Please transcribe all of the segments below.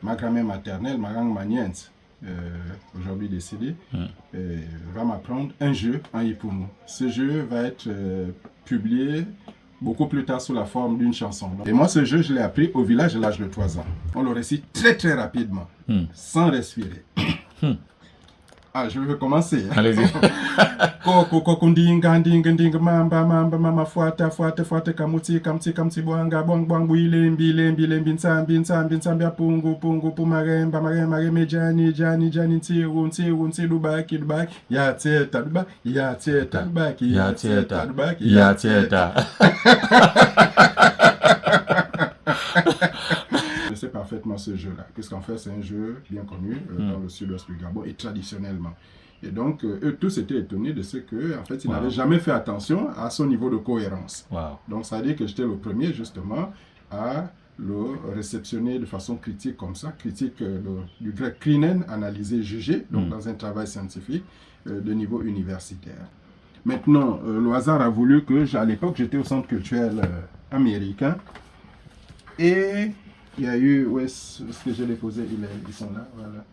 ma grand-mère maternelle, ma grand-maniente, aujourd'hui décédée, va m'apprendre un jeu en Ipunu. Ce jeu va être publié beaucoup plus tard sous la forme d'une chanson. Et moi, ce jeu, je l'ai appris au village à l'âge de 3 ans. On le récite très très rapidement, sans respirer. Ah, je vais commencer. Allez-y. Koko koko ndinga ndinga ndinga mamba mamba mama fuata fuata fuata kamuti kamti kamti bwanga bwang bwang builembi lembi lembi nsambi nsambi nsambi apungu pungu pumaremba maremba reme jani jani jani ntiru ntiru ntiru baki dubaki ya teta duba ya teta dubaki Ya teta. dubaki Ya teta. Je sais parfaitement ce jeu-là, puisqu'en fait c'est un jeu bien connu dans le sud-ouest du Gabon et traditionnellement. Et donc, eux tous étaient étonnés de ce que, en fait, ils n'avaient jamais fait attention à son niveau de cohérence. Wow. Donc, ça veut dire que j'étais le premier, justement, à le réceptionner de façon critique comme ça, critique du grec krinen, analyser, juger, donc dans un travail scientifique de niveau universitaire. Maintenant, le hasard a voulu que, à l'époque, j'étais au centre culturel américain, et il y a eu, où est-ce que j'ai déposé, ils sont là, voilà.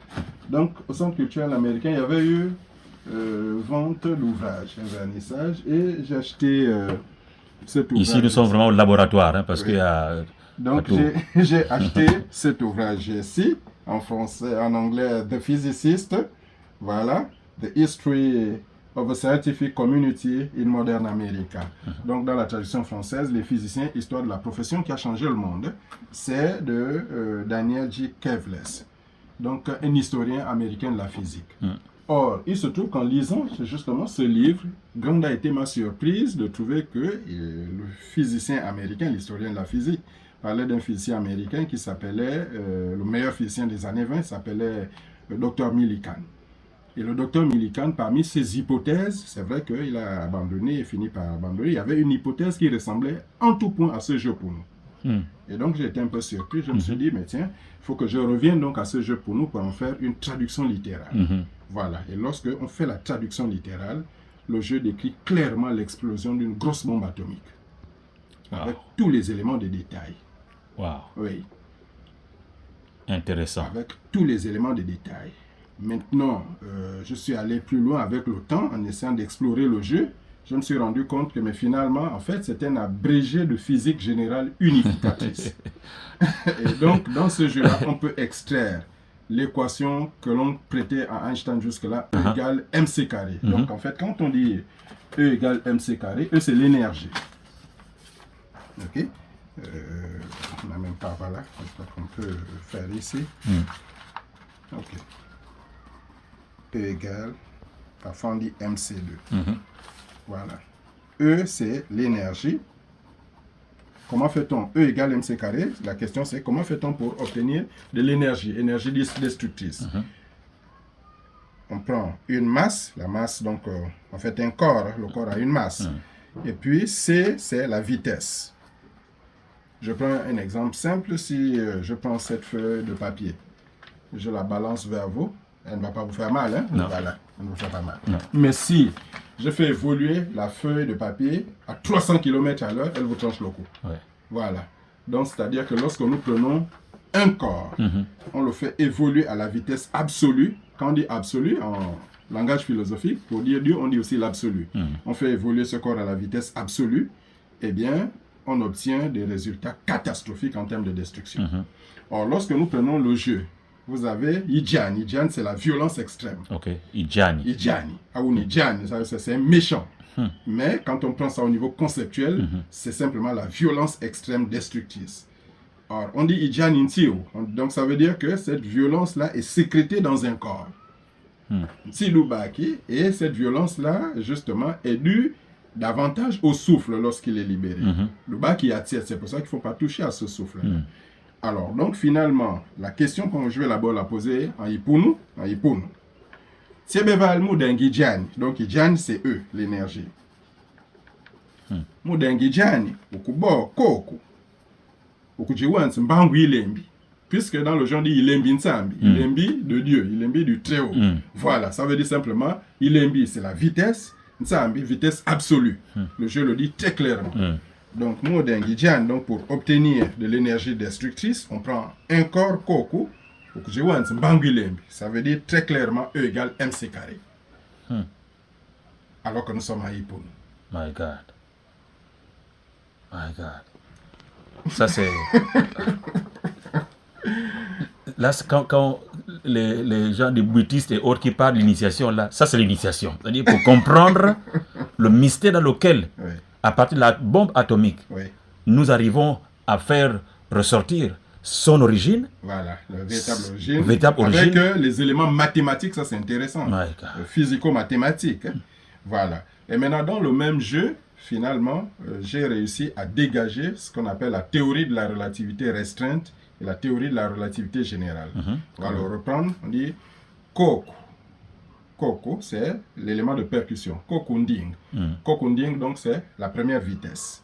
Donc, au centre culturel américain, il y avait eu vente d'ouvrages, un vernissage, et j'ai acheté cet ouvrage. Ici, nous sommes vraiment au laboratoire, hein, parce Oui. qu'il y a... Donc, j'ai acheté cet ouvrage-ci, en français, en anglais, The Physicist, voilà, The History of a Scientific Community in Modern America. Donc, dans la traduction française, les physiciens, histoire de la profession qui a changé le monde, c'est de Daniel J. Kevles, donc un historien américain de la physique. Or, il se trouve qu'en lisant justement ce livre, grande a été ma surprise de trouver que le physicien américain, l'historien de la physique, parlait d'un physicien américain qui s'appelait, le meilleur physicien des années 20, s'appelait le docteur Millikan. Et le docteur Millikan, parmi ses hypothèses, c'est vrai qu'il a abandonné et fini par abandonner, il y avait une hypothèse qui ressemblait en tout point à ce jeu pour nous. Et donc j'ai été un peu surpris, je me suis dit, mais tiens, il faut que je revienne donc à ce jeu pour nous pour en faire une traduction littérale. Voilà, et lorsque on fait la traduction littérale, le jeu décrit clairement l'explosion d'une grosse bombe atomique, avec tous les éléments de détail. Wow. Oui. Intéressant. Avec tous les éléments de détail. Maintenant, je suis allé plus loin avec le temps en essayant d'explorer le jeu. Je me suis rendu compte que, mais finalement, en fait, c'était un abrégé de physique générale unificatrice. Et donc, dans ce jeu-là, on peut extraire l'équation que l'on prêtait à Einstein jusque-là, E égale mc carré. Donc, en fait, quand on dit E égale mc carré, E, c'est l'énergie. OK? On n'a même pas, voilà, je crois qu'on peut faire ici. OK. E égale, parfois on dit mc2. Voilà. E, c'est l'énergie. Comment fait-on? E égale mc carré. La question, c'est comment fait-on pour obtenir de l'énergie, énergie destructrice? On prend une masse, la masse, donc, en fait, un corps, le corps a une masse. Et puis, C, c'est la vitesse. Je prends un exemple simple. Si je prends cette feuille de papier, je la balance vers vous, elle ne va pas vous faire mal, hein? Non. Voilà, elle ne vous fait pas mal. Non. Mais si je fais évoluer la feuille de papier à 300 km à l'heure, elle vous tranche le cou. Ouais. Voilà. Donc, c'est-à-dire que lorsque nous prenons un corps, on le fait évoluer à la vitesse absolue. Quand on dit absolue, en langage philosophique, pour dire Dieu, on dit aussi l'absolu. On fait évoluer ce corps à la vitesse absolue, eh bien, on obtient des résultats catastrophiques en termes de destruction. Or, lorsque nous prenons le jeu, vous avez Ijani. Ijani, c'est la violence extrême. Ok. Ijani. Ijani. Ah oui, Ijani, c'est un méchant. Mais quand on prend ça au niveau conceptuel, c'est simplement la violence extrême destructrice. Or, on dit Ijani Ntio. Donc, ça veut dire que cette violence-là est sécrétée dans un corps. Ntsilubaki. Et cette violence-là, justement, est due davantage au souffle lorsqu'il est libéré. Le baki attire, c'est pour ça qu'il ne faut pas toucher à ce souffle-là. Alors, donc, finalement, la question que je vais d'abord la poser en Ipunu. Tiebeva Moudengijani. Donc, Ijani, c'est eux, l'énergie. Moudengijani, Ukubo, Koku. Ukujiwansi, Mbangu Ilembi. Puisque dans le genre dit Ilembi Nsambi. Ilembi de Dieu, Ilembi du Très-Haut. Voilà, ça veut dire simplement, Ilembi, c'est la vitesse. Nsambi, vitesse absolue. Le jeu le dit très clairement. Donc, donc pour obtenir de l'énergie destructrice, on prend un corps Koku Ça veut dire très clairement E égale MC carré. Alors que nous sommes à Ipon. My God. My God. Ça, c'est... Là, quand les gens des bouddhistes et autres qui parlent d'initiation, là, ça, c'est l'initiation. C'est-à-dire pour comprendre le mystère dans lequel, à partir de la bombe atomique, nous arrivons à faire ressortir son origine. Voilà, la véritable origine. Avec les éléments mathématiques, ça c'est intéressant. Physico-mathématiques. Voilà. Et maintenant, dans le même jeu, finalement, j'ai réussi à dégager ce qu'on appelle la théorie de la relativité restreinte et la théorie de la relativité générale. On va le reprendre. On dit Koko. Koko, c'est l'élément de percussion. Kokunding. Kokunding, donc, c'est la première vitesse.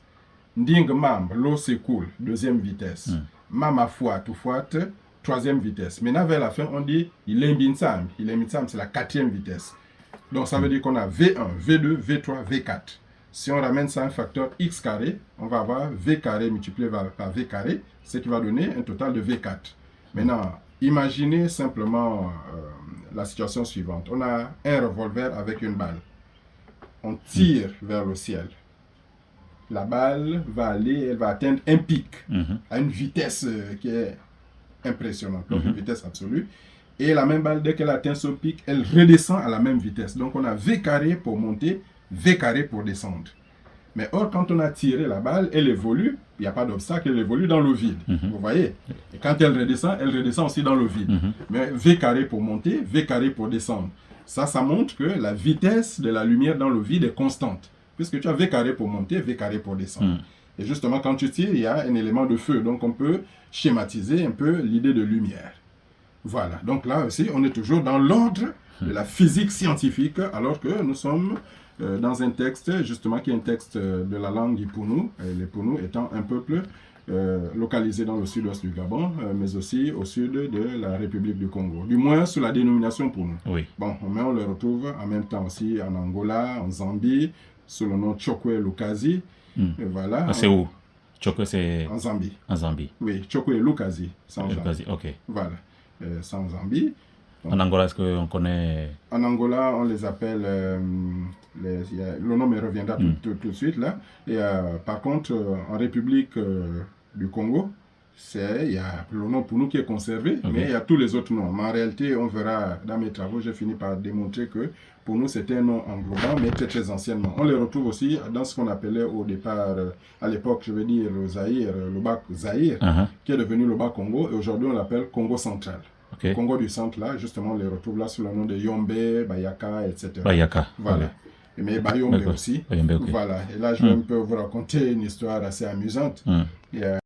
Nding mam, l'eau s'écoule, deuxième vitesse. Mama fouate, troisième vitesse. Maintenant, vers la fin, on dit il est binsam. Il est binsam, c'est la quatrième vitesse. Donc, ça veut dire qu'on a V1, V2, V3, V4. Si on ramène ça à un facteur x carré, on va avoir V carré multiplié par V carré, ce qui va donner un total de V4. Maintenant, imaginez simplement la situation suivante. On a un revolver avec une balle. On tire vers le ciel. La balle va aller, elle va atteindre un pic à une vitesse qui est impressionnante, donc une vitesse absolue. Et la même balle, dès qu'elle atteint ce pic, elle redescend à la même vitesse. Donc on a V carré pour monter, V carré pour descendre. Mais or, quand on a tiré la balle, elle évolue, il n'y a pas d'obstacle, elle évolue dans le vide. Vous voyez? Et quand elle redescend aussi dans le vide. Mais V carré pour monter, V carré pour descendre. Ça montre que la vitesse de la lumière dans le vide est constante. Puisque tu as V carré pour monter, V carré pour descendre. Et justement, quand tu tires, il y a un élément de feu. Donc, on peut schématiser un peu l'idée de lumière. Voilà. Donc là aussi, on est toujours dans l'ordre de la physique scientifique, alors que nous sommes dans un texte, justement, qui est un texte de la langue Ipunu, les Punu étant un peuple localisé dans le sud-ouest du Gabon, mais aussi au sud de la République du Congo. Du moins, sous la dénomination Punu. Bon, mais on le retrouve en même temps aussi en Angola, en Zambie, sous le nom Chokwe Lukazi. Voilà. C'est où? Chokwe, c'est... En Zambie. En Zambie. Oui, Chokwe Lukazi, sans Lukazi, ok. Voilà, sans Zambie. Donc, en Angola, est-ce qu'on connaît... En Angola, on les appelle... le nom me reviendra tout de suite, là. Et par contre, en République du Congo, il y a le nom pour nous qui est conservé, mais il y a tous les autres noms. Mais en réalité, on verra dans mes travaux, j'ai fini par démontrer que pour nous, c'était un nom englobant, mais très très anciennement. On les retrouve aussi dans ce qu'on appelait au départ, à l'époque, je veux dire, le Zaïre, le bas Zaïre, qui est devenu le bas Congo, et aujourd'hui on l'appelle Congo central. Congo du centre, là, justement, on les retrouve là sous le nom de Yombe, Bayaka, etc. Bayaka. Voilà. Mais Bayombe aussi. Voilà. Et là, je vais un peu vous raconter une histoire assez amusante.